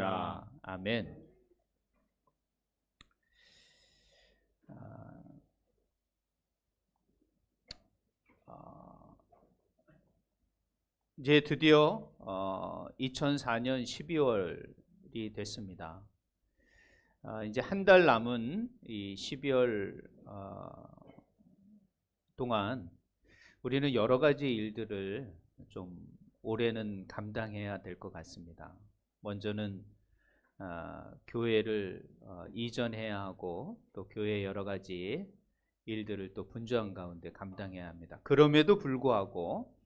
되리라. 아멘. 이제 드디어 2004년 12월이 됐습니다. 이제 한 달 남은 이 12월 동안 우리는 여러 가지 일들을 좀 올해는 감당해야 될 것 같습니다. 먼저는 교회를 이전해야 하고 또 교회의 여러 가지 일들을 또 분주한 가운데 감당해야 합니다. 그럼에도 불구하고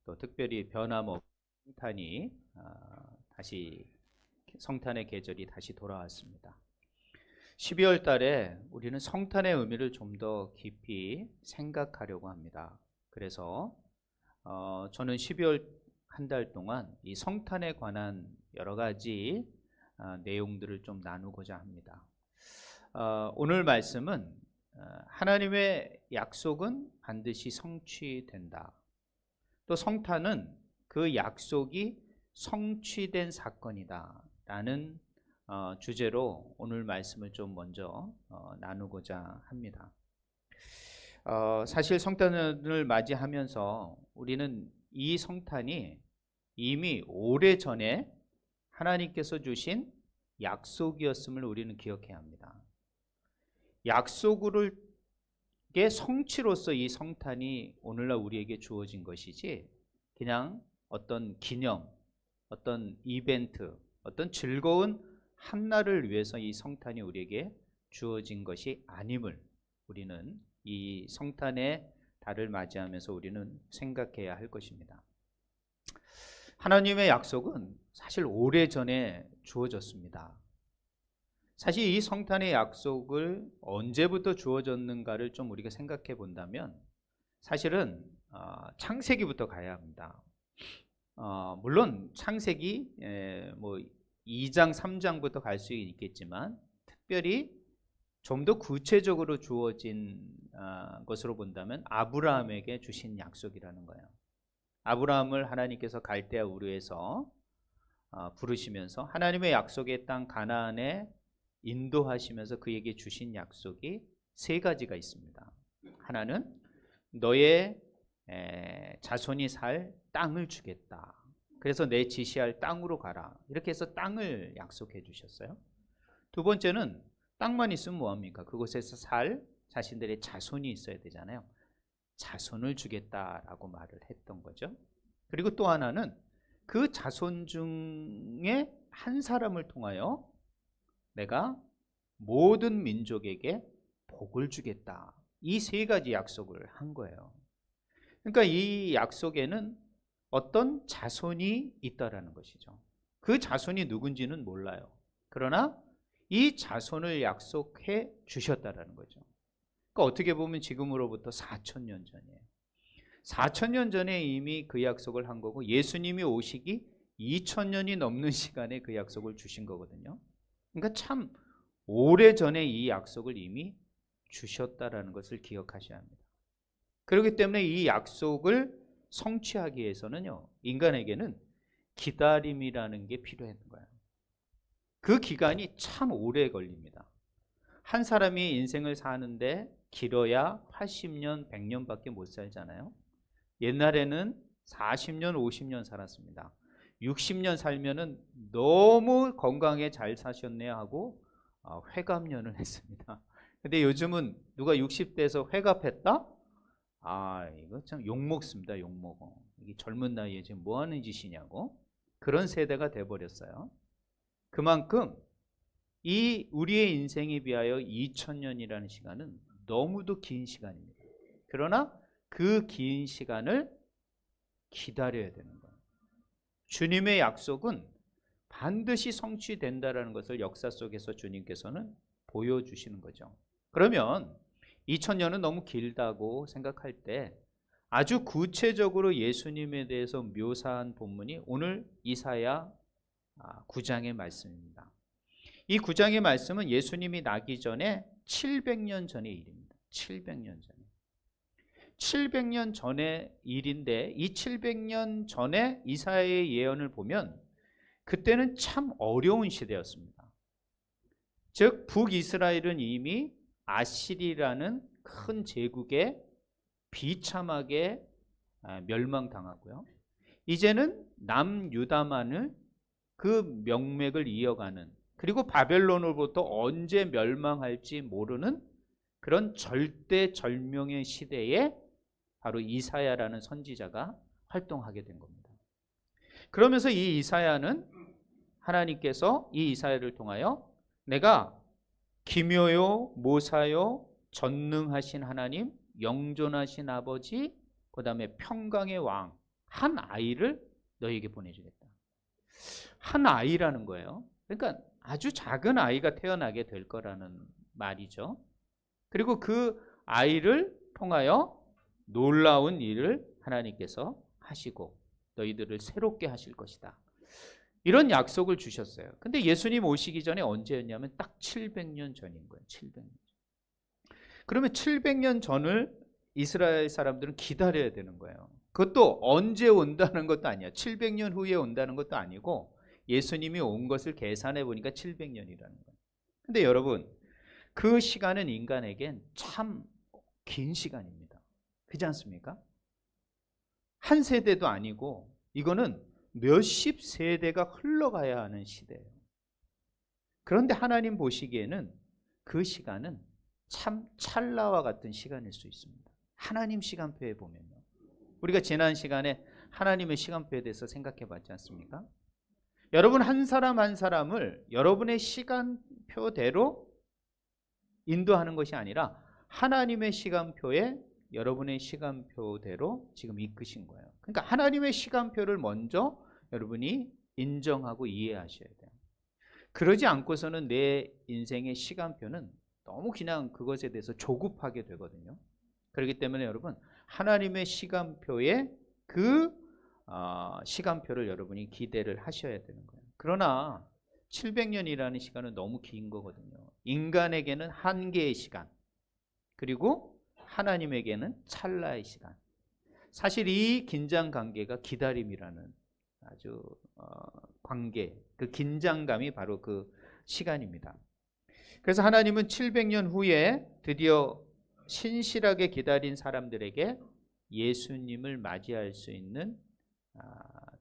또 특별히 변함없이 성탄이 다시 성탄의 계절이 다시 돌아왔습니다. 12월 달에 우리는 성탄의 의미를 좀 더 깊이 생각하려고 합니다. 그래서 저는 12월 한 달 동안 이 성탄에 관한 여러 가지 내용들을 좀 나누고자 합니다. 오늘 말씀은 하나님의 약속은 반드시 성취된다. 또 성탄은 그 약속이 성취된 사건이다 라는 주제로 오늘 말씀을 좀 먼저 나누고자 합니다. 사실 성탄을 맞이하면서 우리는 이 성탄이 이미 오래전에 하나님께서 주신 약속이었음을 우리는 기억해야 합니다. 약속을 성취로서 이 성탄이 오늘날 우리에게 주어진 것이지 그냥 어떤 기념, 어떤 이벤트, 어떤 즐거운 한날을 위해서 이 성탄이 우리에게 주어진 것이 아님을 우리는 이 성탄의 달을 맞이하면서 우리는 생각해야 할 것입니다. 하나님의 약속은 사실 오래전에 주어졌습니다. 사실 이 성탄의 약속을 언제부터 주어졌는가를 좀 우리가 생각해 본다면 사실은 창세기부터 가야 합니다. 물론 창세기 뭐 2장 3장부터 갈 수 있겠지만 특별히 좀 더 구체적으로 주어진 것으로 본다면 아브라함에게 주신 약속이라는 거예요. 아브라함을 하나님께서 갈대아 우르에서 부르시면서 하나님의 약속의 땅 가나안에 인도하시면서 그에게 주신 약속이 세 가지가 있습니다. 하나는 너의 자손이 살 땅을 주겠다. 그래서 내 지시할 땅으로 가라. 이렇게 해서 땅을 약속해 주셨어요. 두 번째는 땅만 있으면 뭐합니까? 그곳에서 살 자신들의 자손이 있어야 되잖아요. 자손을 주겠다라고 말을 했던 거죠. 그리고 또 하나는 그 자손 중에 한 사람을 통하여 내가 모든 민족에게 복을 주겠다. 이 세 가지 약속을 한 거예요. 그러니까 이 약속에는 어떤 자손이 있다라는 것이죠. 그 자손이 누군지는 몰라요. 그러나 이 자손을 약속해 주셨다라는 거죠. 그러니까 어떻게 보면 지금으로부터 4,000년 전이에요. 4,000년 전에 이미 그 약속을 한 거고 예수님이 오시기 2,000년이 넘는 시간에 그 약속을 주신 거거든요. 그러니까 참 오래전에 이 약속을 이미 주셨다라는 것을 기억하셔야 합니다. 그렇기 때문에 이 약속을 성취하기 위해서는요, 인간에게는 기다림이라는 게 필요한 거예요. 그 기간이 참 오래 걸립니다. 한 사람이 인생을 사는데 길어야 80년, 100년밖에 못 살잖아요. 옛날에는 40년, 50년 살았습니다. 60년 살면은 너무 건강에 잘 사셨네 하고 회갑년을 했습니다. 근데 요즘은 누가 60대에서 회갑했다? 이거 참 욕먹습니다. 욕먹어. 이게 젊은 나이에 지금 뭐 하는 짓이냐고. 그런 세대가 돼버렸어요. 그만큼 이 우리의 인생에 비하여 2000년이라는 시간은 너무도 긴 시간입니다. 그러나 그 긴 시간을 기다려야 되는 거예요. 주님의 약속은 반드시 성취된다라는 것을 역사 속에서 주님께서는 보여주시는 거죠. 그러면 2000년은 너무 길다고 생각할 때 아주 구체적으로 예수님에 대해서 묘사한 본문이 오늘 이사야 9장의 말씀입니다. 이 9장의 말씀은 예수님이 나기 전에 700년 전의 일입니다. 700년 전에. 700년 전의 일인데 이 700년 전에 이사야의 예언을 보면 그때는 참 어려운 시대였습니다. 즉 북이스라엘은 이미 아시리라는 큰 제국에 비참하게 멸망당하고요. 이제는 남유다만을 그 명맥을 이어가는, 그리고 바벨론으로부터 언제 멸망할지 모르는 그런 절대절명의 시대에 바로 이사야라는 선지자가 활동하게 된 겁니다. 그러면서 이 이사야는 하나님께서 이 이사야를 통하여 내가 기묘요 모사요 전능하신 하나님, 영존하신 아버지, 그 다음에 평강의 왕, 한 아이를 너에게 보내주겠다. 한 아이라는 거예요. 그러니까 아주 작은 아이가 태어나게 될 거라는 말이죠. 그리고 그 아이를 통하여 놀라운 일을 하나님께서 하시고 너희들을 새롭게 하실 것이다. 이런 약속을 주셨어요. 근데 예수님 오시기 전에 언제였냐면 딱 700년 전인 거예요. 700년. 그러면 700년 전을 이스라엘 사람들은 기다려야 되는 거예요. 그것도 언제 온다는 것도 아니야. 700년 후에 온다는 것도 아니고 예수님이 온 것을 계산해 보니까 700년이라는 거예요. 근데 여러분, 그 시간은 인간에겐 참 긴 시간입니다. 그렇지 않습니까? 한 세대도 아니고 이거는 몇십 세대가 흘러가야 하는 시대예요. 그런데 하나님 보시기에는 그 시간은 참 찰나와 같은 시간일 수 있습니다. 하나님 시간표에 보면요. 우리가 지난 시간에 하나님의 시간표에 대해서 생각해 봤지 않습니까? 여러분 한 사람 한 사람을 여러분의 시간표대로 인도하는 것이 아니라 하나님의 시간표에 여러분의 시간표대로 지금 이끄신 거예요. 그러니까 하나님의 시간표를 먼저 여러분이 인정하고 이해하셔야 돼요. 그러지 않고서는 내 인생의 시간표는 너무 그냥 그것에 대해서 조급하게 되거든요. 그렇기 때문에 여러분 하나님의 시간표에 그 시간표를 여러분이 기대를 하셔야 되는 거예요. 그러나 700년이라는 시간은 너무 긴 거거든요. 인간에게는 한계의 시간, 그리고 하나님에게는 찰나의 시간. 사실 이 긴장 관계가 기다림이라는 아주 관계, 그 긴장감이 바로 그 시간입니다. 그래서 하나님은 700년 후에 드디어 신실하게 기다린 사람들에게 예수님을 맞이할 수 있는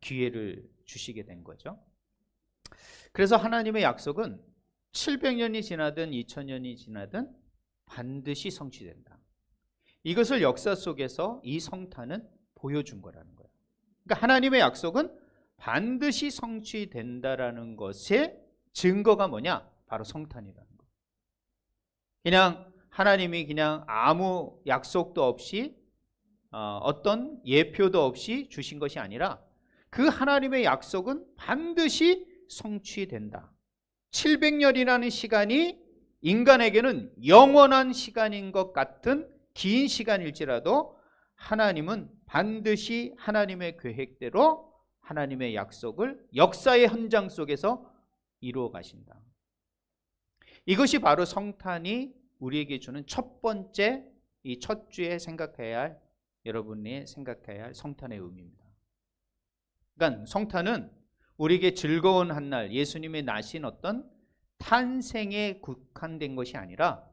기회를 주시게 된 거죠. 그래서 하나님의 약속은 700년이 지나든 2000년이 지나든 반드시 성취된다. 이것을 역사 속에서 이 성탄은 보여준 거라는 거예요. 그러니까 하나님의 약속은 반드시 성취된다라는 것의 증거가 뭐냐? 바로 성탄이라는 거예요. 그냥 하나님이 그냥 아무 약속도 없이 어떤 예표도 없이 주신 것이 아니라 그 하나님의 약속은 반드시 성취된다. 700년이라는 시간이 인간에게는 영원한 시간인 것 같은 긴 시간일지라도 하나님은 반드시 하나님의 계획대로 하나님의 약속을 역사의 현장 속에서 이루어 가신다. 이것이 바로 성탄이 우리에게 주는 첫 번째, 이 첫 주에 생각해야 할, 여러분이 생각해야 할 성탄의 의미입니다. 그러니까 성탄은 우리에게 즐거운 한날, 예수님의 나신 어떤 탄생에 국한된 것이 아니라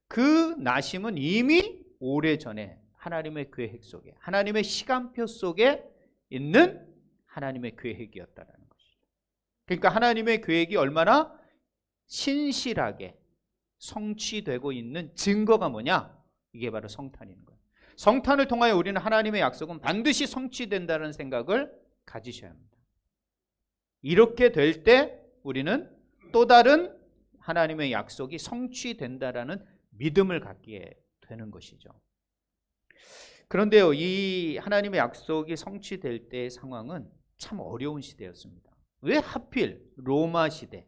그 나심은 이미 오래전에 하나님의 계획 속에, 하나님의 시간표 속에 있는 하나님의 계획이었다는 것이죠. 그러니까 하나님의 계획이 얼마나 신실하게 성취되고 있는 증거가 뭐냐? 이게 바로 성탄인 거예요. 성탄을 통하여 우리는 하나님의 약속은 반드시 성취된다는 생각을 가지셔야 합니다. 이렇게 될 때 우리는 또 다른 하나님의 약속이 성취된다라는 믿음을 갖게 되는 것이죠. 그런데요, 이 하나님의 약속이 성취될 때의 상황은 참 어려운 시대였습니다. 왜 하필 로마 시대,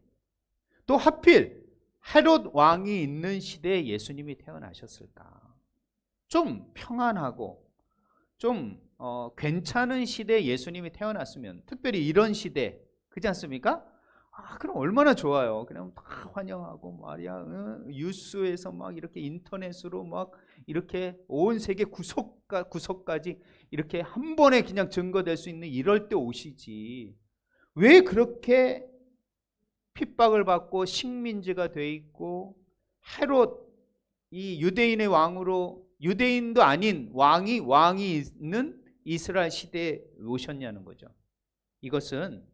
또 하필 헤롯 왕이 있는 시대에 예수님이 태어나셨을까? 좀 평안하고 좀 괜찮은 시대에 예수님이 태어났으면, 특별히 이런 시대, 그렇지 않습니까? 그럼 얼마나 좋아요. 그냥 다 환영하고 말이야, 뉴스에서 막 이렇게 인터넷으로 막 이렇게 온 세계 구석까지 이렇게 한 번에 그냥 증거될 수 있는 이럴 때 오시지. 왜 그렇게 핍박을 받고 식민지가 돼 있고 헤롯 이 유대인의 왕으로 유대인도 아닌 왕이 있는 이스라엘 시대에 오셨냐는 거죠. 이것은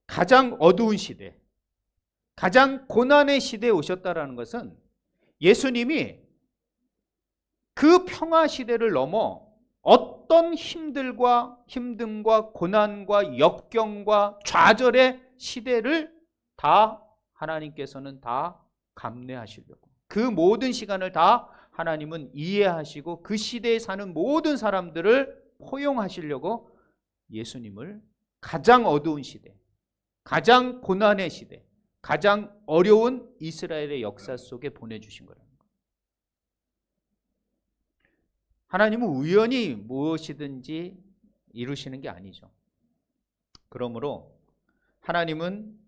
가장 어두운 시대, 가장 고난의 시대에 오셨다라는 것은 예수님이 그 평화 시대를 넘어 어떤 힘듦과 고난과 역경과 좌절의 시대를 다 하나님께서는 다 감내하시려고, 그 모든 시간을 다 하나님은 이해하시고 그 시대에 사는 모든 사람들을 포용하시려고 예수님을 가장 어두운 시대, 가장 고난의 시대, 가장 어려운 이스라엘의 역사 속에 보내주신 거라는 거예요. 하나님은 우연히 무엇이든지 이루시는 게 아니죠. 그러므로 하나님은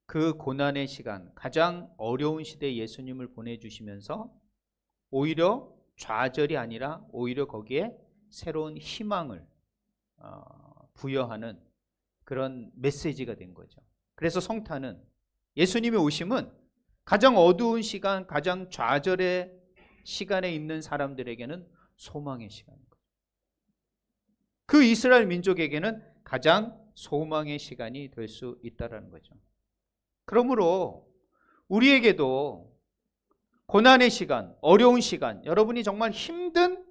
그 고난의 시간, 가장 어려운 시대에 예수님을 보내주시면서 오히려 좌절이 아니라 오히려 거기에 새로운 희망을 부여하는 그런 메시지가 된 거죠. 그래서 성탄은, 예수님의 오심은 가장 어두운 시간, 가장 좌절의 시간에 있는 사람들에게는 소망의 시간인 거죠. 그 이스라엘 민족에게는 가장 소망의 시간이 될 수 있다는 거죠. 그러므로 우리에게도 고난의 시간, 어려운 시간, 여러분이 정말 힘든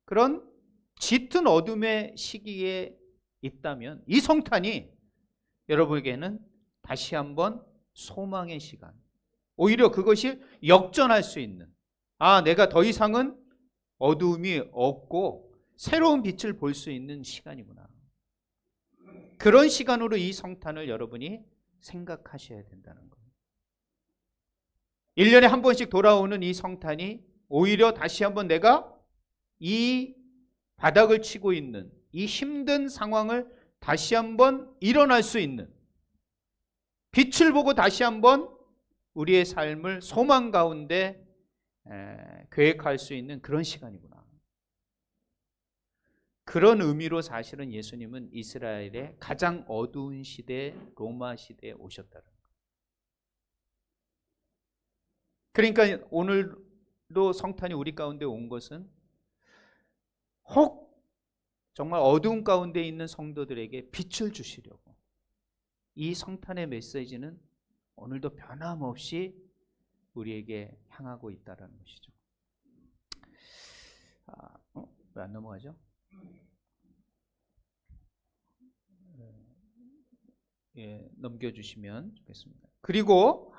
그런 짙은 어둠의 시기에 있다면 이 성탄이 여러분에게는 다시 한번 소망의 시간, 오히려 그것이 역전할 수 있는, 내가 더 이상은 어두움이 없고 새로운 빛을 볼 수 있는 시간이구나, 그런 시간으로 이 성탄을 여러분이 생각하셔야 된다는 거예요. 1년에 한 번씩 돌아오는 이 성탄이 오히려 다시 한번 내가 이 바닥을 치고 있는 이 힘든 상황을 다시 한번 일어날 수 있는, 빛을 보고 다시 한번 우리의 삶을 소망 가운데 계획할 수 있는 그런 시간이구나. 그런 의미로 사실은 예수님은 이스라엘의 가장 어두운 시대, 로마 시대에 오셨다는 거예요. 그러니까 오늘도 성탄이 우리 가운데 온 것은 혹 정말 어두운 가운데 있는 성도들에게 빛을 주시려고, 이 성탄의 메시지는 오늘도 변함없이 우리에게 향하고 있다는 것이죠. 왜 안 넘어가죠? 넘겨주시면 좋겠습니다. 그리고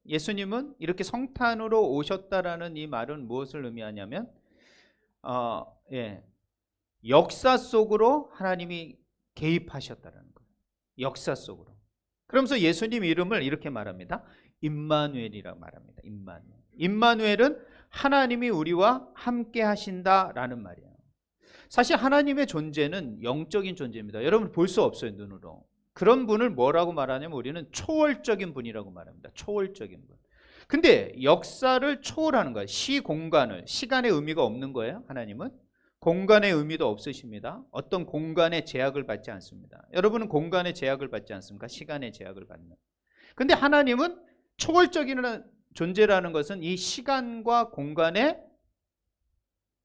예수님은 이렇게 성탄으로 오셨다라는 이 말은 무엇을 의미하냐면 역사 속으로 하나님이 개입하셨다는 거예요. 역사 속으로. 그러면서 예수님 이름을 이렇게 말합니다. 임마누엘이라고 말합니다. 임마누엘은 하나님이 우리와 함께 하신다라는 말이에요. 사실 하나님의 존재는 영적인 존재입니다. 여러분 볼 수 없어요, 눈으로. 그런 분을 뭐라고 말하냐면 우리는 초월적인 분이라고 말합니다. 초월적인 분. 근데 역사를 초월하는 거예요. 시간의 의미가 없는 거예요. 하나님은 공간의 의미도 없으십니다. 어떤 공간의 제약을 받지 않습니다. 여러분은 공간의 제약을 받지 않습니까? 시간의 제약을 받는. 근데 하나님은 초월적인 존재라는 것은 이 시간과 공간에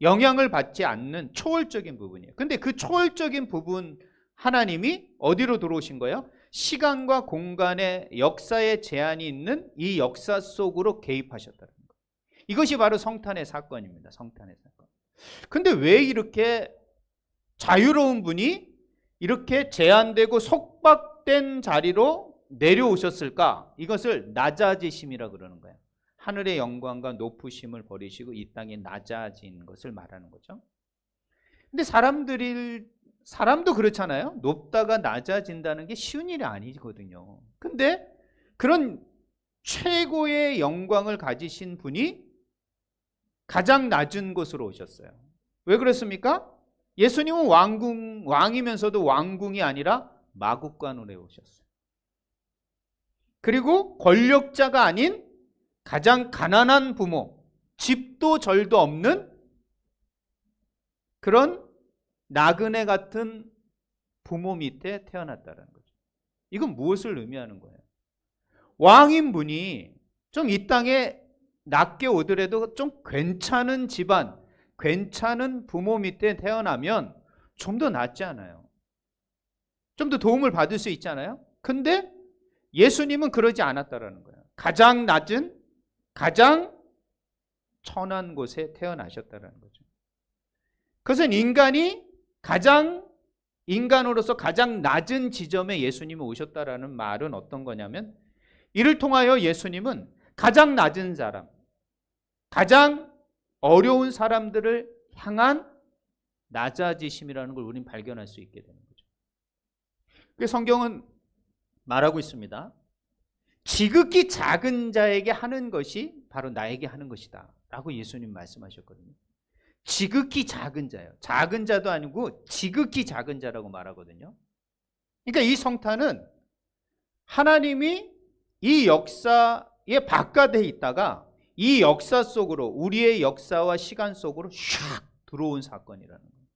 영향을 받지 않는 초월적인 부분이에요. 근데 그 초월적인 부분 하나님이 어디로 들어오신 거예요? 시간과 공간의 역사의 제한이 있는 이 역사 속으로 개입하셨다는 거예요. 이것이 바로 성탄의 사건입니다. 성탄의 사건. 근데 왜 이렇게 자유로운 분이 이렇게 제한되고 속박된 자리로 내려오셨을까? 이것을 낮아지심이라 그러는 거예요. 하늘의 영광과 높으심을 버리시고 이 땅에 낮아진 것을 말하는 거죠. 근데 사람도 그렇잖아요. 높다가 낮아진다는 게 쉬운 일이 아니거든요. 근데 그런 최고의 영광을 가지신 분이 가장 낮은 곳으로 오셨어요. 왜 그렇습니까? 예수님은 왕이면서도 왕궁이 아니라 마구간으로 오셨어요. 그리고 권력자가 아닌 가장 가난한 부모, 집도 절도 없는 그런 나그네 같은 부모 밑에 태어났다는 거죠. 이건 무엇을 의미하는 거예요? 왕인 분이 좀 이 땅에 낮게 오더라도 좀 괜찮은 집안, 괜찮은 부모 밑에 태어나면 좀 더 낫지 않아요? 좀 더 도움을 받을 수 있잖아요? 근데 예수님은 그러지 않았다라는 거예요. 가장 낮은, 가장 천한 곳에 태어나셨다라는 거죠. 그것은 인간으로서 가장 낮은 지점에 예수님이 오셨다라는 말은 어떤 거냐면, 이를 통하여 예수님은 가장 낮은 사람, 가장 어려운 사람들을 향한 낮아지심이라는 걸 우리는 발견할 수 있게 되는 거죠. 그 성경은 말하고 있습니다. 지극히 작은 자에게 하는 것이 바로 나에게 하는 것이다 라고 예수님 말씀하셨거든요. 지극히 작은 자예요. 작은 자도 아니고 지극히 작은 자라고 말하거든요. 그러니까 이 성탄은 하나님이 이 역사의 바깥에 있다가 이 역사 속으로, 우리의 역사와 시간 속으로 샥 들어온 사건이라는 거예요.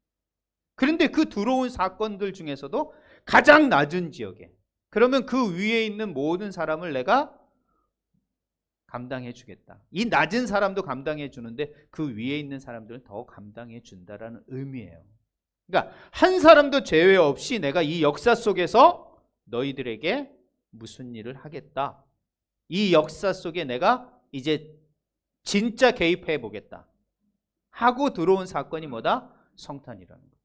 그런데 그 들어온 사건들 중에서도 가장 낮은 지역에, 그러면 그 위에 있는 모든 사람을 내가 감당해 주겠다. 이 낮은 사람도 감당해 주는데 그 위에 있는 사람들은 더 감당해 준다라는 의미예요. 그러니까 한 사람도 제외 없이 내가 이 역사 속에서 너희들에게 무슨 일을 하겠다. 이 역사 속에 내가 이제 진짜 개입해 보겠다 하고 들어온 사건이 뭐다? 성탄이라는 거예요.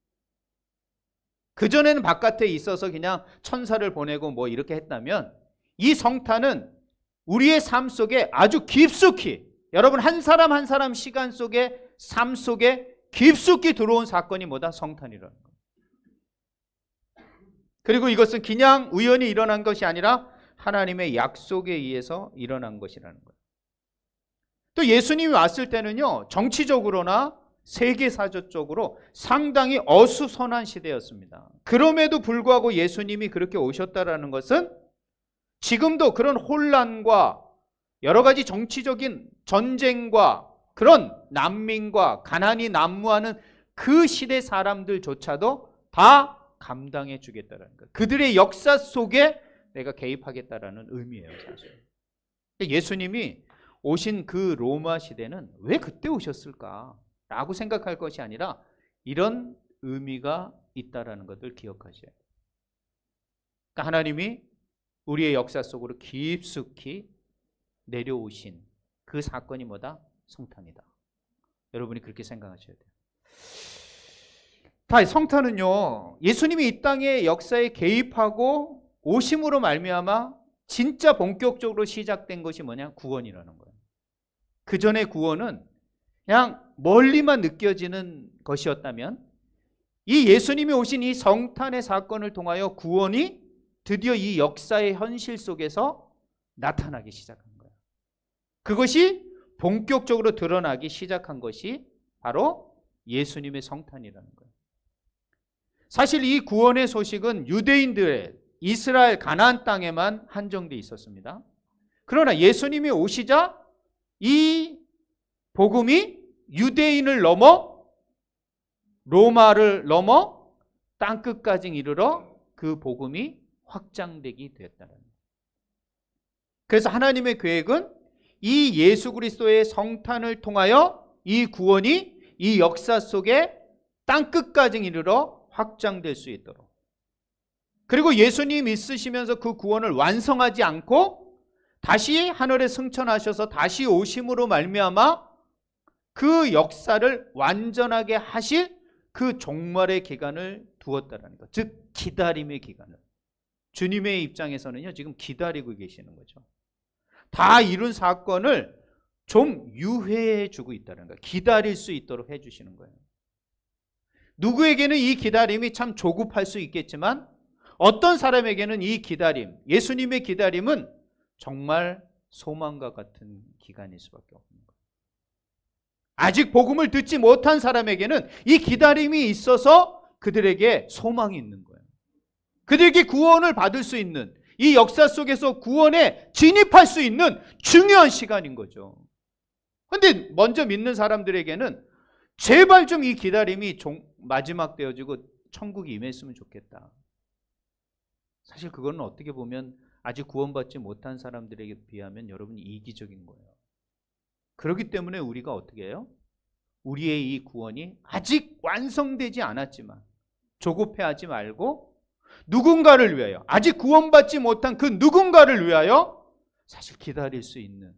그전에는 바깥에 있어서 그냥 천사를 보내고 뭐 이렇게 했다면, 이 성탄은 우리의 삶 속에 아주 깊숙이, 여러분 한 사람 한 사람 시간 속에, 삶 속에 깊숙이 들어온 사건이 뭐다? 성탄이라는 거예요. 그리고 이것은 그냥 우연히 일어난 것이 아니라 하나님의 약속에 의해서 일어난 것이라는 거예요. 또 예수님이 왔을 때는요, 정치적으로나 세계사적으로 상당히 어수선한 시대였습니다. 그럼에도 불구하고 예수님이 그렇게 오셨다라는 것은 지금도 그런 혼란과 여러 가지 정치적인 전쟁과 그런 난민과 가난이 난무하는 그 시대 사람들조차도 다 감당해 주겠다는 거예요. 그들의 역사 속에 내가 개입하겠다라는 의미예요, 사실. 예수님이 오신 그 로마 시대는 왜 그때 오셨을까? 라고 생각할 것이 아니라 이런 의미가 있다라는 것을 기억하셔야 돼요. 그러니까 하나님이 우리의 역사 속으로 깊숙이 내려오신 그 사건이 뭐다? 성탄이다. 여러분이 그렇게 생각하셔야 돼요. 다 성탄은요, 예수님이 이 땅의 역사에 개입하고 오심으로 말미암아 진짜 본격적으로 시작된 것이 뭐냐? 구원이라는 거예요. 그 전에 구원은 그냥 멀리만 느껴지는 것이었다면, 이 예수님이 오신 이 성탄의 사건을 통하여 구원이 드디어 이 역사의 현실 속에서 나타나기 시작한 거예요. 그것이 본격적으로 드러나기 시작한 것이 바로 예수님의 성탄이라는 거예요. 사실 이 구원의 소식은 유대인들의 이스라엘 가나안 땅에만 한정되어 있었습니다. 그러나 예수님이 오시자 이 복음이 유대인을 넘어 로마를 넘어 땅끝까지 이르러 그 복음이 확장되게 되었다는 거예요. 그래서 하나님의 계획은 이 예수 그리스도의 성탄을 통하여 이 구원이 이 역사 속에 땅끝까지 이르러 확장될 수 있도록, 그리고 예수님 있으시면서 그 구원을 완성하지 않고 다시 하늘에 승천하셔서 다시 오심으로 말미암아 그 역사를 완전하게 하실 그 종말의 기간을 두었다는 것, 즉 기다림의 기간을. 주님의 입장에서는요, 지금 기다리고 계시는 거죠. 다 이룬 사건을 좀 유예해 주고 있다는 거예요. 기다릴 수 있도록 해 주시는 거예요. 누구에게는 이 기다림이 참 조급할 수 있겠지만 어떤 사람에게는 이 기다림, 예수님의 기다림은 정말 소망과 같은 기간일 수밖에 없는 거예요. 아직 복음을 듣지 못한 사람에게는 이 기다림이 있어서 그들에게 소망이 있는 거예요. 그들에게 구원을 받을 수 있는, 이 역사 속에서 구원에 진입할 수 있는 중요한 시간인 거죠. 그런데 먼저 믿는 사람들에게는 제발 좀 이 기다림이 마지막 되어지고 천국이 임했으면 좋겠다. 사실 그거는 어떻게 보면 아직 구원받지 못한 사람들에게 비하면 여러분이 이기적인 거예요. 그렇기 때문에 우리가 어떻게 해요? 우리의 이 구원이 아직 완성되지 않았지만 조급해하지 말고 누군가를 위하여, 아직 구원받지 못한 그 누군가를 위하여 사실 기다릴 수 있는,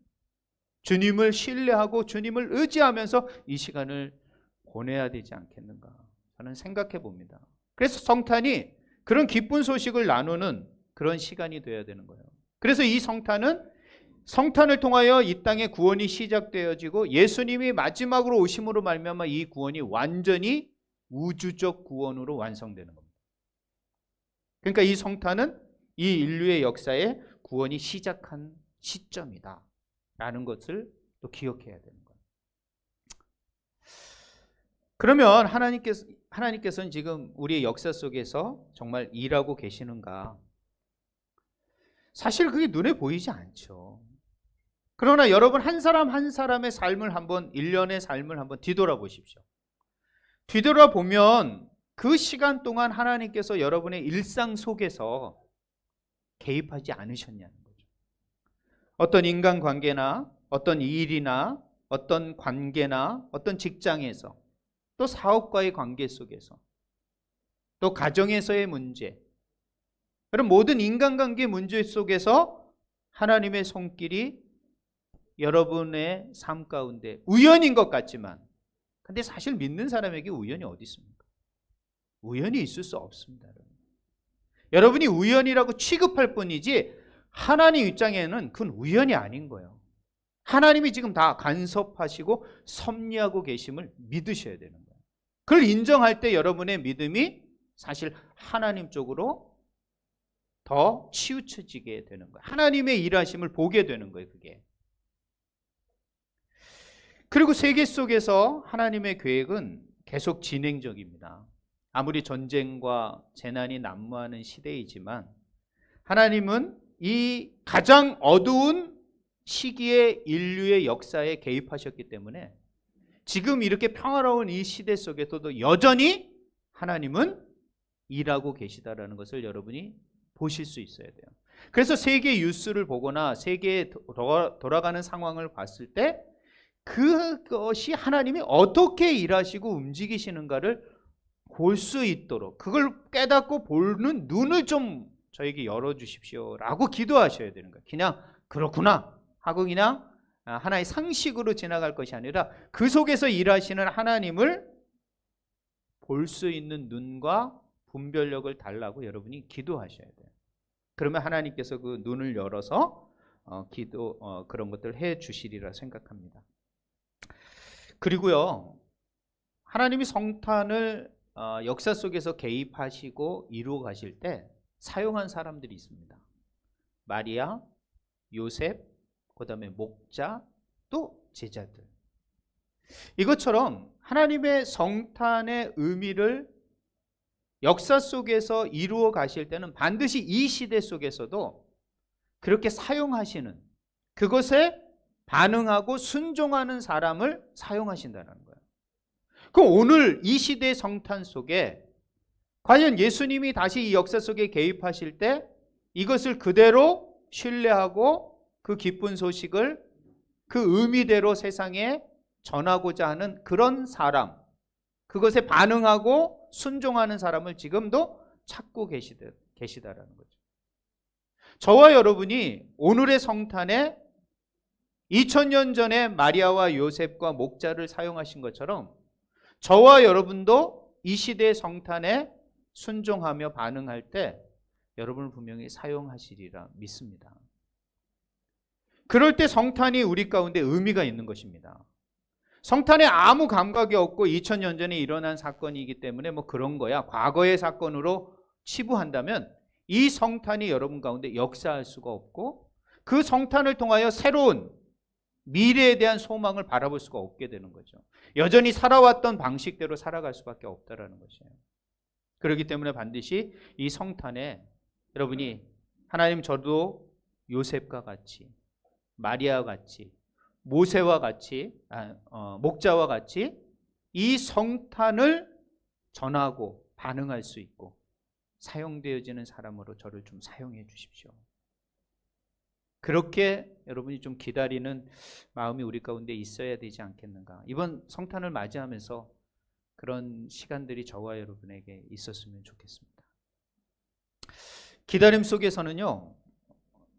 주님을 신뢰하고 주님을 의지하면서 이 시간을 보내야 되지 않겠는가 저는 생각해 봅니다. 그래서 성탄이 그런 기쁜 소식을 나누는 그런 시간이 되어야 되는 거예요. 그래서 이 성탄을 통하여 이 땅의 구원이 시작되어지고 예수님이 마지막으로 오심으로 말미암아 이 구원이 완전히 우주적 구원으로 완성되는 겁니다. 그러니까 이 성탄은 이 인류의 역사에 구원이 시작한 시점이다 라는 것을 또 기억해야 되는 거예요. 그러면 하나님께서는 지금 우리의 역사 속에서 정말 일하고 계시는가? 사실 그게 눈에 보이지 않죠. 그러나 여러분 한 사람 한 사람의 삶을 한번, 일련의 삶을 한번 뒤돌아보십시오. 뒤돌아보면 그 시간 동안 하나님께서 여러분의 일상 속에서 개입하지 않으셨냐는 거죠. 어떤 인간관계나 어떤 일이나 어떤 관계나 어떤 직장에서, 또 사업과의 관계 속에서, 또 가정에서의 문제, 그런 모든 인간관계 문제 속에서 하나님의 손길이 여러분의 삶 가운데 우연인 것 같지만, 근데 사실 믿는 사람에게 우연이 어디 있습니까? 우연이 있을 수 없습니다. 여러분이 우연이라고 취급할 뿐이지 하나님 입장에는 그건 우연이 아닌 거예요. 하나님이 지금 다 간섭하시고 섭리하고 계심을 믿으셔야 되는 거예요. 그걸 인정할 때 여러분의 믿음이 사실 하나님 쪽으로 더 치우쳐지게 되는 거예요. 하나님의 일하심을 보게 되는 거예요. 그게. 그리고 세계 속에서 하나님의 계획은 계속 진행적입니다. 아무리 전쟁과 재난이 난무하는 시대이지만 하나님은 이 가장 어두운 시기에 인류의 역사에 개입하셨기 때문에 지금 이렇게 평화로운 이 시대 속에서도 여전히 하나님은 일하고 계시다라는 것을 여러분이 보실 수 있어야 돼요. 그래서 세계 뉴스를 보거나 세계에 돌아가는 상황을 봤을 때 그것이 하나님이 어떻게 일하시고 움직이시는가를 볼 수 있도록, 그걸 깨닫고 보는 눈을 좀 저에게 열어주십시오 라고 기도하셔야 되는 거예요. 그냥 그렇구나 하고 그냥 하나의 상식으로 지나갈 것이 아니라 그 속에서 일하시는 하나님을 볼 수 있는 눈과 분별력을 달라고 여러분이 기도하셔야 돼요. 그러면 하나님께서 그 눈을 열어서 그런 것들을 해 주시리라 생각합니다. 그리고요, 하나님이 성탄을 역사 속에서 개입하시고 이루어 가실 때 사용한 사람들이 있습니다. 마리아, 요셉, 그 다음에 목자, 또 제자들. 이것처럼 하나님의 성탄의 의미를 역사 속에서 이루어 가실 때는 반드시 이 시대 속에서도 그렇게 사용하시는, 그것에 반응하고 순종하는 사람을 사용하신다는 거예요. 그럼 오늘 이 시대의 성탄 속에 과연 예수님이 다시 이 역사 속에 개입하실 때 이것을 그대로 신뢰하고 그 기쁜 소식을 그 의미대로 세상에 전하고자 하는 그런 사람, 그것에 반응하고 순종하는 사람을 지금도 찾고 계시다라는 거죠. 저와 여러분이 오늘의 성탄에 2000년 전에 마리아와 요셉과 목자를 사용하신 것처럼 저와 여러분도 이 시대의 성탄에 순종하며 반응할 때 여러분을 분명히 사용하시리라 믿습니다. 그럴 때 성탄이 우리 가운데 의미가 있는 것입니다. 성탄에 아무 감각이 없고 2000년 전에 일어난 사건이기 때문에 뭐 그런 거야, 과거의 사건으로 치부한다면 이 성탄이 여러분 가운데 역사할 수가 없고 그 성탄을 통하여 새로운 미래에 대한 소망을 바라볼 수가 없게 되는 거죠. 여전히 살아왔던 방식대로 살아갈 수밖에 없다라는 것이에요. 그렇기 때문에 반드시 이 성탄에 여러분이 하나님, 저도 요셉과 같이, 마리아와 같이, 모세와 같이, 목자와 같이 이 성탄을 전하고 반응할 수 있고 사용되어지는 사람으로 저를 좀 사용해 주십시오. 그렇게 여러분이 좀 기다리는 마음이 우리 가운데 있어야 되지 않겠는가. 이번 성탄을 맞이하면서 그런 시간들이 저와 여러분에게 있었으면 좋겠습니다. 기다림 속에서는요,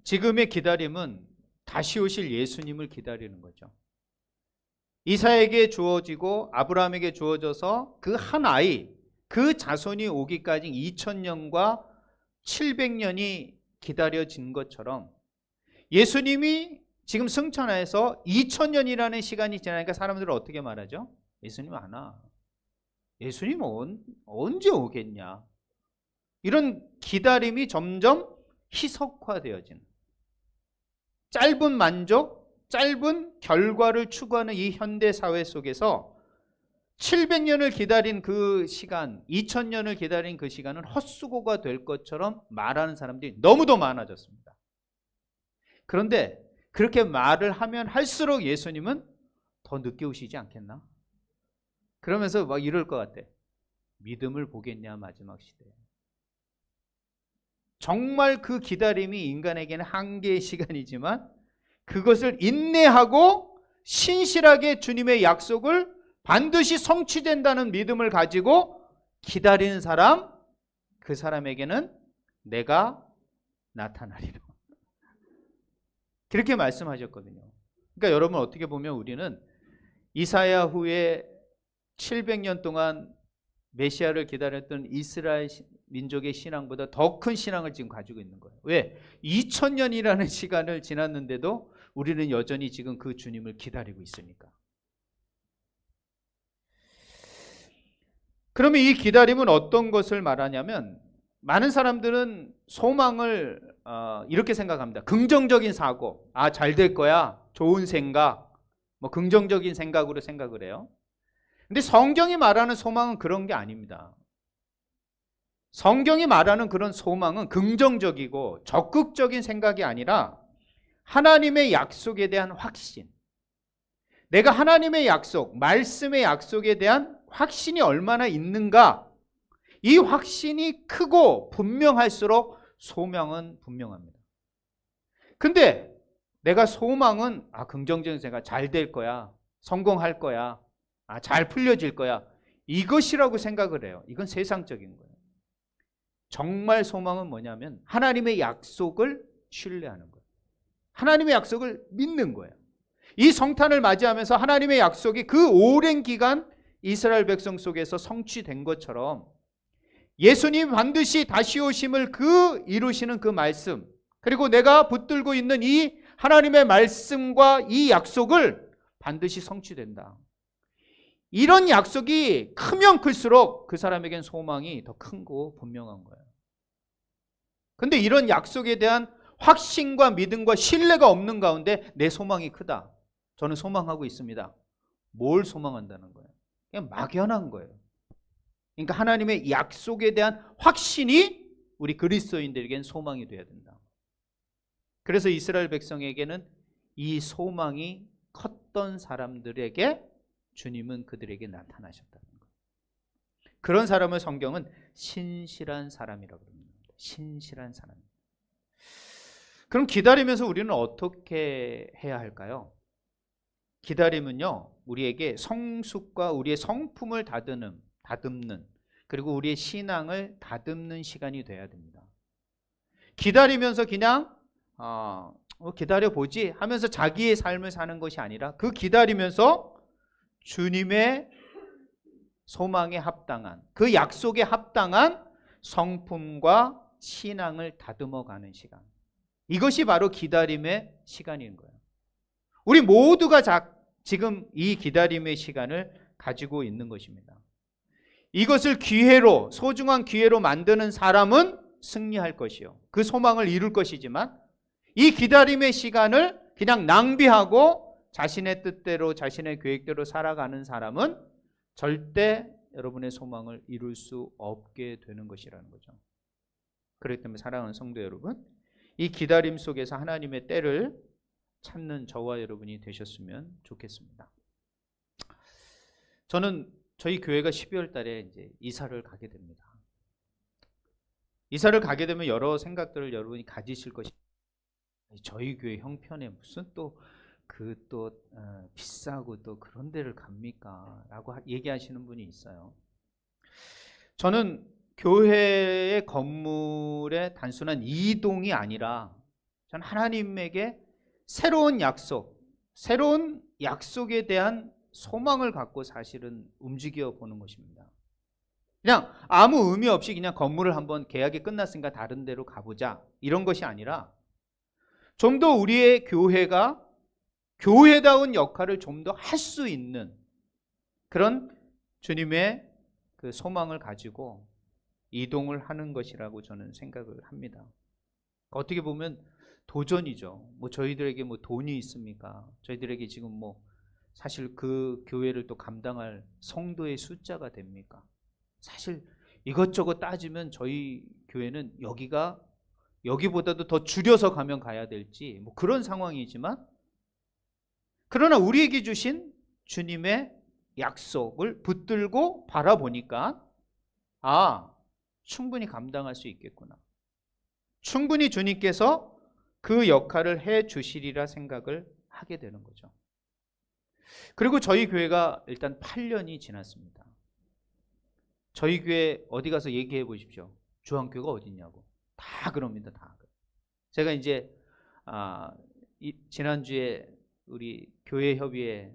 지금의 기다림은 다시 오실 예수님을 기다리는 거죠. 이사에게 주어지고 아브라함에게 주어져서 그 한 아이, 그 자손이 오기까지 2000년과 700년이 기다려진 것처럼 예수님이 지금 승천하여서 2000년이라는 시간이 지나니까 사람들은 어떻게 말하죠? 예수님 안 와. 예수님 언제 오겠냐? 이런 기다림이 점점 희석화되어지는, 짧은 만족, 짧은 결과를 추구하는 이 현대 사회 속에서 700년을 기다린 그 시간, 2000년을 기다린 그 시간은 헛수고가 될 것처럼 말하는 사람들이 너무도 많아졌습니다. 그런데 그렇게 말을 하면 할수록 예수님은 더 늦게 오시지 않겠나? 그러면서 막 이럴 것 같아. 믿음을 보겠냐 마지막 시대에. 정말 그 기다림이 인간에게는 한계의 시간이지만 그것을 인내하고 신실하게 주님의 약속을 반드시 성취된다는 믿음을 가지고 기다리는 사람, 그 사람에게는 내가 나타나리라. 그렇게 말씀하셨거든요. 그러니까 여러분 어떻게 보면 우리는 이사야 후에 700년 동안 메시아를 기다렸던 이스라엘 민족의 신앙보다 더 큰 신앙을 지금 가지고 있는 거예요. 왜? 2000년이라는 시간을 지났는데도 우리는 여전히 지금 그 주님을 기다리고 있으니까. 그러면 이 기다림은 어떤 것을 말하냐면, 많은 사람들은 소망을 이렇게 생각합니다. 긍정적인 사고, 잘 될 거야, 좋은 생각, 뭐 긍정적인 생각으로 생각을 해요. 근데 성경이 말하는 소망은 그런 게 아닙니다. 성경이 말하는 그런 소망은 긍정적이고 적극적인 생각이 아니라 하나님의 약속에 대한 확신, 내가 하나님의 약속, 말씀의 약속에 대한 확신이 얼마나 있는가, 이 확신이 크고 분명할수록 소망은 분명합니다. 근데 내가 소망은 긍정적인 생각, 잘 될 거야, 성공할 거야, 잘 풀려질 거야, 이것이라고 생각을 해요. 이건 세상적인 거예요. 정말 소망은 뭐냐면 하나님의 약속을 신뢰하는 거예요. 하나님의 약속을 믿는 거예요. 이 성탄을 맞이하면서 하나님의 약속이 그 오랜 기간 이스라엘 백성 속에서 성취된 것처럼 예수님 반드시 다시 오심을 이루시는 그 말씀, 그리고 내가 붙들고 있는 이 하나님의 말씀과 이 약속을 반드시 성취된다. 이런 약속이 크면 클수록 그 사람에겐 소망이 더 크고 분명한 거예요. 근데 이런 약속에 대한 확신과 믿음과 신뢰가 없는 가운데 내 소망이 크다, 저는 소망하고 있습니다. 뭘 소망한다는 거예요? 그냥 막연한 거예요. 그러니까 하나님의 약속에 대한 확신이 우리 그리스도인들에겐 소망이 돼야 된다. 그래서 이스라엘 백성에게는 이 소망이 컸던 사람들에게 주님은 그들에게 나타나셨다는 거예요. 그런 사람을 성경은 신실한 사람이라고 합니다. 신실한 사람. 그럼 기다리면서 우리는 어떻게 해야 할까요? 기다림은요, 우리에게 성숙과 우리의 성품을 다듬는, 그리고 우리의 신앙을 다듬는 시간이 돼야 됩니다. 기다리면서 그냥 기다려보지 하면서 자기의 삶을 사는 것이 아니라 그 기다리면서 주님의 소망에 합당한, 그 약속에 합당한 성품과 신앙을 다듬어가는 시간, 이것이 바로 기다림의 시간인 거예요. 우리 모두가 지금 이 기다림의 시간을 가지고 있는 것입니다. 이것을 기회로, 소중한 기회로 만드는 사람은 승리할 것이요, 그 소망을 이룰 것이지만, 이 기다림의 시간을 그냥 낭비하고 자신의 뜻대로, 자신의 계획대로 살아가는 사람은 절대 여러분의 소망을 이룰 수 없게 되는 것이라는 거죠. 그렇기 때문에 사랑하는 성도 여러분, 이 기다림 속에서 하나님의 때를 찾는 저와 여러분이 되셨으면 좋겠습니다. 저는 저희 교회가 12월 달에 이제 이사를 가게 됩니다. 이사를 가게 되면 여러 생각들을 여러분이 가지실 것입니다. 저희 교회 형편에 무슨 또 비싸고 또 그런 데를 갑니까? 라고 얘기하시는 분이 있어요. 저는 교회의 건물의 단순한 이동이 아니라 저는 하나님에게 새로운 약속에 대한 소망을 갖고 사실은 움직여 보는 것입니다. 그냥 아무 의미 없이 그냥 건물을 한번 계약이 끝났으니까 다른 데로 가보자 이런 것이 아니라 좀 더 우리의 교회가 교회다운 역할을 좀 더 할 수 있는 그런 주님의 그 소망을 가지고 이동을 하는 것이라고 저는 생각을 합니다. 어떻게 보면 도전이죠. 뭐 저희들에게 뭐 돈이 있습니까? 저희들에게 지금 뭐 사실 그 교회를 또 감당할 성도의 숫자가 됩니까? 사실 이것저것 따지면 저희 교회는 여기보다도 더 줄여서 가면 가야 될지 뭐 그런 상황이지만, 그러나 우리에게 주신 주님의 약속을 붙들고 바라보니까 충분히 감당할 수 있겠구나. 충분히 주님께서 그 역할을 해 주시리라 생각을 하게 되는 거죠. 그리고 저희 교회가 일단 8년이 지났습니다. 저희 교회 어디 가서 얘기해 보십시오. 주한교가 어디 있냐고. 다 그럽니다. 다. 제가 이제 지난주에 우리 교회 협의회,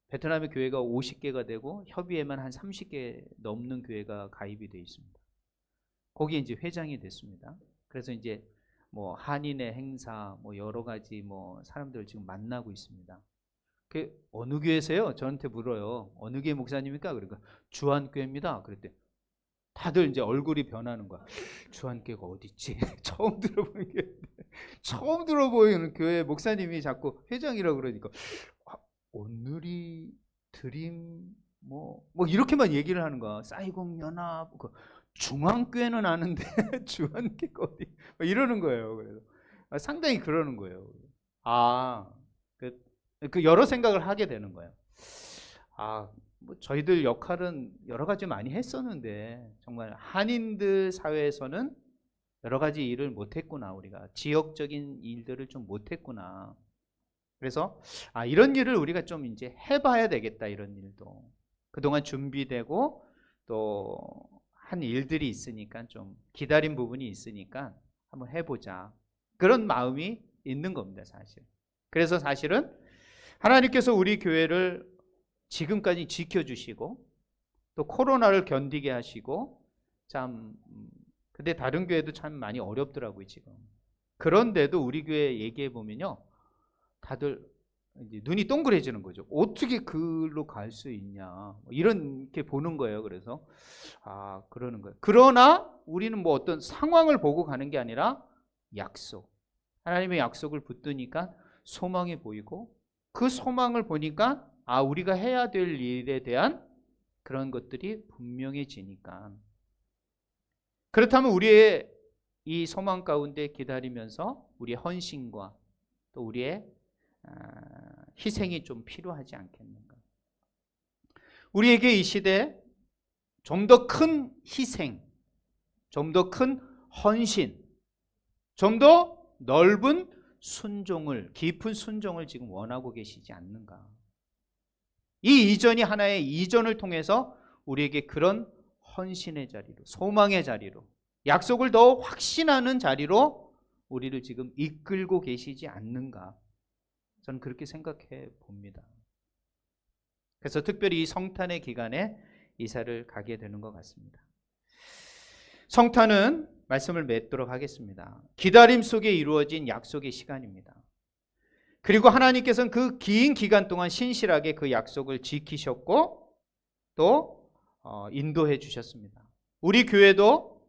베트남의 교회가 50개가 되고 협의회만 한 30개 넘는 교회가 가입이 되어 있습니다. 거기에 이제 회장이 됐습니다. 그래서 이제 뭐 한인의 행사, 뭐 여러 가지 뭐 사람들 지금 만나고 있습니다. 그 어느 교회세요? 저한테 물어요. 어느 교회 목사님입니까? 그러니까 주한교회입니다. 그랬더니 다들 이제 얼굴이 변하는 거야. 주한교회가 어디 있지? 처음 들어보는 교회, 처음 들어보이는 교회 목사님이 자꾸 회장이라고 그러니까 오늘이 드림 뭐 이렇게만 얘기를 하는 거야. 사이공 연합, 중앙교회는 아는데 주한교회가 어디? 이러는 거예요. 그래서 상당히 그러는 거예요. 그 여러 생각을 하게 되는 거예요. 뭐 저희들 역할은 여러 가지 많이 했었는데 정말 한인들 사회에서는 여러 가지 일을 못했구나. 우리가 지역적인 일들을 좀 못했구나. 그래서 이런 일을 우리가 좀 이제 해봐야 되겠다. 이런 일도 그동안 준비되고 또 한 일들이 있으니까 좀 기다린 부분이 있으니까 한번 해보자. 그런 마음이 있는 겁니다, 사실. 그래서 사실은 하나님께서 우리 교회를 지금까지 지켜주시고 또 코로나를 견디게 하시고 근데 다른 교회도 참 많이 어렵더라고요, 지금. 그런데도 우리 교회 얘기해 보면요, 다들 이제 눈이 동그래지는 거죠. 어떻게 그로 갈 수 있냐, 이렇게 보는 거예요. 그래서 그러는 거예요. 그러나 우리는 뭐 어떤 상황을 보고 가는 게 아니라 약속, 하나님의 약속을 붙드니까 소망이 보이고 그 소망을 보니까 우리가 해야 될 일에 대한 그런 것들이 분명해지니까, 그렇다면 우리의 이 소망 가운데 기다리면서 우리의 헌신과 또 우리의 희생이 좀 필요하지 않겠는가. 우리에게 이 시대에 좀 더 큰 희생, 좀 더 큰 헌신, 좀 더 넓은 순종을, 깊은 순종을 지금 원하고 계시지 않는가. 이 이전이 하나의 이전을 통해서 우리에게 그런 헌신의 자리로, 소망의 자리로, 약속을 더 확신하는 자리로 우리를 지금 이끌고 계시지 않는가. 저는 그렇게 생각해 봅니다. 그래서 특별히 이 성탄의 기간에 이사를 가게 되는 것 같습니다. 성탄은 말씀을 맺도록 하겠습니다. 기다림 속에 이루어진 약속의 시간입니다. 그리고 하나님께서는 그 긴 기간 동안 신실하게 그 약속을 지키셨고 또 인도해 주셨습니다. 우리 교회도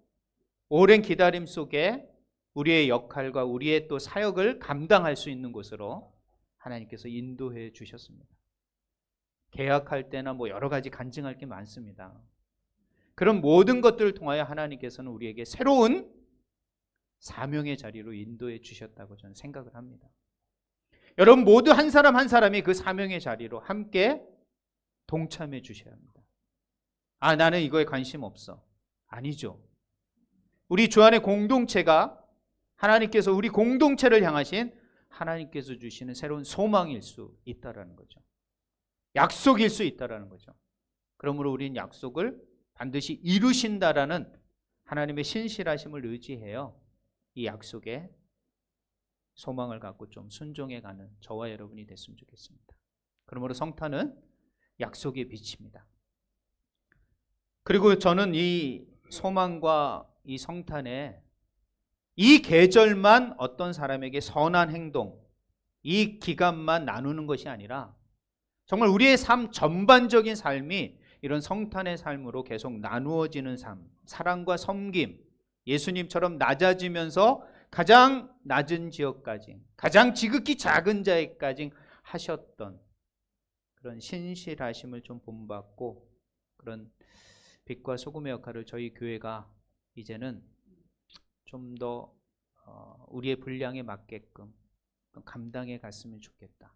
오랜 기다림 속에 우리의 역할과 우리의 또 사역을 감당할 수 있는 곳으로 하나님께서 인도해 주셨습니다. 계약할 때나 뭐 여러 가지 간증할 게 많습니다. 그런 모든 것들을 통하여 하나님께서는 우리에게 새로운 사명의 자리로 인도해 주셨다고 저는 생각을 합니다. 여러분 모두 한 사람 한 사람이 그 사명의 자리로 함께 동참해 주셔야 합니다. 나는 이거에 관심 없어. 아니죠. 우리 주 안의 공동체가 하나님께서 우리 공동체를 향하신 하나님께서 주시는 새로운 소망일 수 있다라는 거죠. 약속일 수 있다라는 거죠. 그러므로 우리는 약속을 반드시 이루신다라는 하나님의 신실하심을 의지해요. 이 약속에 소망을 갖고 좀 순종해가는 저와 여러분이 됐으면 좋겠습니다. 그러므로 성탄은 약속의 빛입니다. 그리고 저는 이 소망과 이 성탄에 이 계절만 어떤 사람에게 선한 행동, 이 기간만 나누는 것이 아니라 정말 우리의 삶 전반적인 삶이 이런 성탄의 삶으로 계속 나누어지는 삶, 사랑과 섬김, 예수님처럼 낮아지면서 가장 낮은 지역까지, 가장 지극히 작은 자에까지 하셨던 그런 신실하심을 좀 본받고 그런 빛과 소금의 역할을 저희 교회가 이제는 좀 더 우리의 분량에 맞게끔 감당해 갔으면 좋겠다.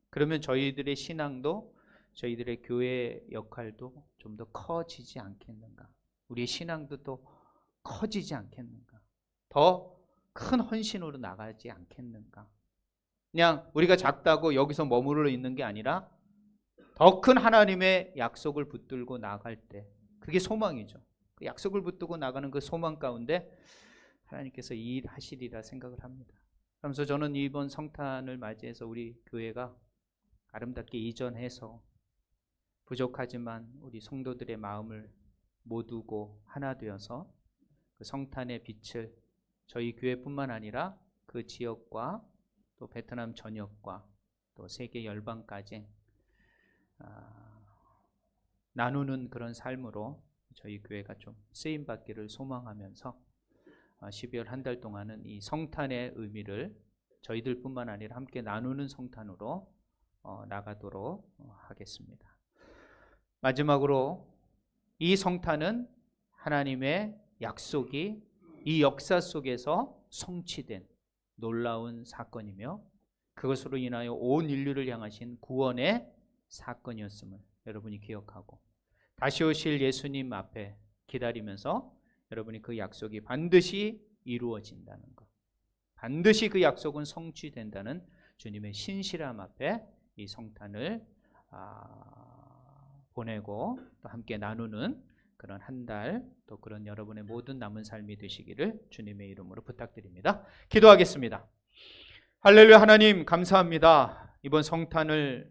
그러면 저희들의 신앙도 저희들의 교회 역할도 좀 더 커지지 않겠는가? 우리의 신앙도 또 커지지 않겠는가? 더 큰 헌신으로 나가지 않겠는가? 그냥 우리가 작다고 여기서 머무르러 있는 게 아니라 더 큰 하나님의 약속을 붙들고 나갈 때 그게 소망이죠. 그 약속을 붙들고 나가는 그 소망 가운데 하나님께서 일하시리라 생각을 합니다. 그러면서 저는 이번 성탄을 맞이해서 우리 교회가 아름답게 이전해서 부족하지만 우리 성도들의 마음을 모두고 하나 되어서 그 성탄의 빛을 저희 교회뿐만 아니라 그 지역과 또 베트남 전역과 또 세계 열방까지 나누는 그런 삶으로 저희 교회가 좀 쓰임받기를 소망하면서 12월 한 달 동안은 이 성탄의 의미를 저희들뿐만 아니라 함께 나누는 성탄으로 나가도록 하겠습니다. 마지막으로 이 성탄은 하나님의 약속이 이 역사 속에서 성취된 놀라운 사건이며 그것으로 인하여 온 인류를 향하신 구원의 사건이었음을 여러분이 기억하고 다시 오실 예수님 앞에 기다리면서 여러분이 그 약속이 반드시 이루어진다는 것, 반드시 그 약속은 성취된다는 주님의 신실함 앞에 이 성탄을 보내고 또 함께 나누는 그런 한 달, 또 그런 여러분의 모든 남은 삶이 되시기를 주님의 이름으로 부탁드립니다. 기도하겠습니다. 할렐루야. 하나님 감사합니다. 이번 성탄의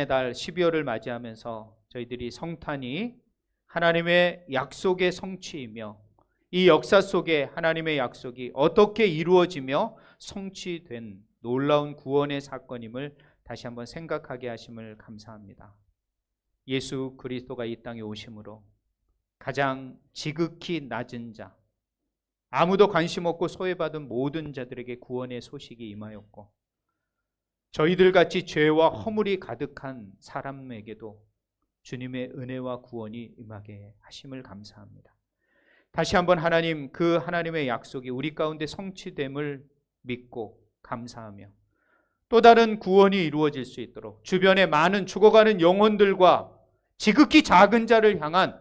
달 12월을 맞이하면서 저희들이 성탄이 하나님의 약속의 성취이며 이 역사 속에 하나님의 약속이 어떻게 이루어지며 성취된 놀라운 구원의 사건임을 다시 한번 생각하게 하심을 감사합니다. 예수 그리스도가 이 땅에 오심으로 가장 지극히 낮은 자, 아무도 관심 없고 소외받은 모든 자들에게 구원의 소식이 임하였고 저희들같이 죄와 허물이 가득한 사람에게도 주님의 은혜와 구원이 임하게 하심을 감사합니다. 다시 한번 하나님, 그 하나님의 약속이 우리 가운데 성취됨을 믿고 감사하며 또 다른 구원이 이루어질 수 있도록 주변의 많은 죽어가는 영혼들과 지극히 작은 자를 향한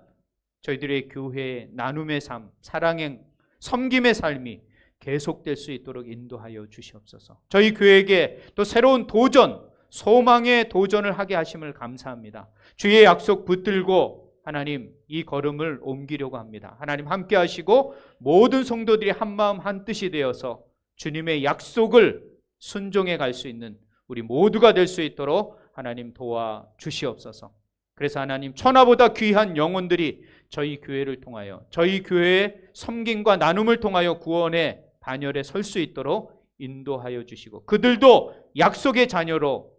저희들의 교회의 나눔의 삶, 사랑의 섬김의 삶이 계속될 수 있도록 인도하여 주시옵소서. 저희 교회에게 또 새로운 도전, 소망의 도전을 하게 하심을 감사합니다. 주의 약속 붙들고 하나님 이 걸음을 옮기려고 합니다. 하나님 함께 하시고 모든 성도들이 한마음 한뜻이 되어서 주님의 약속을 순종해 갈 수 있는 우리 모두가 될 수 있도록 하나님 도와주시옵소서. 그래서 하나님 천하보다 귀한 영혼들이 저희 교회를 통하여 저희 교회의 섬김과 나눔을 통하여 구원의 반열에 설 수 있도록 인도하여 주시고 그들도 약속의 자녀로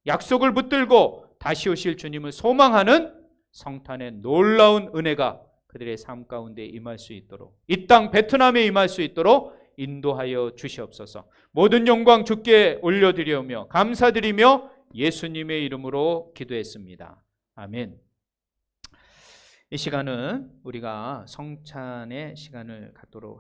약속을 붙들고 다시 오실 주님을 소망하는 성탄의 놀라운 은혜가 그들의 삶 가운데 임할 수 있도록 이 땅 베트남에 임할 수 있도록 인도하여 주시옵소서. 모든 영광 주께 올려드리며 감사드리며 예수님의 이름으로 기도했습니다. 아멘. 이 시간은 우리가 성찬의 시간을 갖도록